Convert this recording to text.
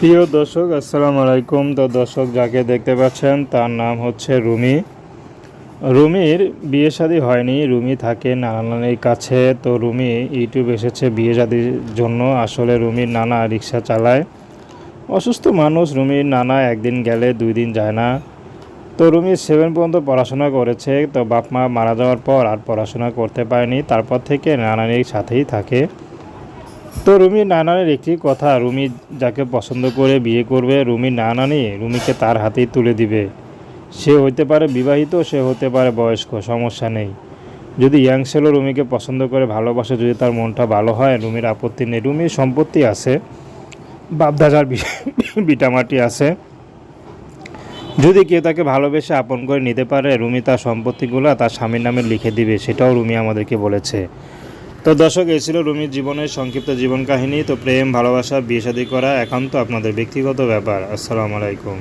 প্রিয় দর্শক, আসসালামু আলাইকুম। তো দর্শক, যাকে দেখতে পাচ্ছেন তার নাম হচ্ছে রুমি। রুমির বিয়ে শাদী হয়নি, রুমি থাকে নানা নানির কাছে। তো রুমি ইউটিউব এসেছে বিয়ে শাদীর জন্য। আসলে রুমির নানা রিক্সা চালায়, অসুস্থ মানুষ। রুমির নানা একদিন গেলে 2 দিন যায় না। তো রুমি 7 পর্যন্ত পড়াশোনা করেছে। তো বাপ মা মারা যাওয়ার পর আর পড়াশোনা করতে পারেনি, তারপর থেকে নানানির সাথেই থাকে। তো রুমির নানানির একটি কথা, রুমি যাকে পছন্দ করে বিয়ে করবে, রুমির নানানি রুমিকে তার হাতেই তুলে দিবে। সে হতে পারে বিবাহিত, সে হতে পারে বয়স্ক, সমস্যা নেই। যদি ইয়াং ছেলে রুমিকে পছন্দ করে ভালোবাসে, যদি তার মনটা ভালো হয়, রুমির আপত্তি নেই। রুমির সম্পত্তি আছে, বাপদাদার বিটামাটি আছে। যদি কেউ তাকে ভালোবেসে আপন করে নিতে পারে, রুমি তার সম্পত্তিগুলো তার স্বামীর নামে লিখে দিবে, সেটাও রুমি আমাদেরকে বলেছে। তো দর্শক, এই ছিল রুমির জীবনের সংক্ষিপ্ত জীবন কাহিনী। তো প্রেম, ভালোবাসা, বিয়ে শাদী করা একান্ত আপনাদের ব্যক্তিগত ব্যাপার। আসসালামু আলাইকুম।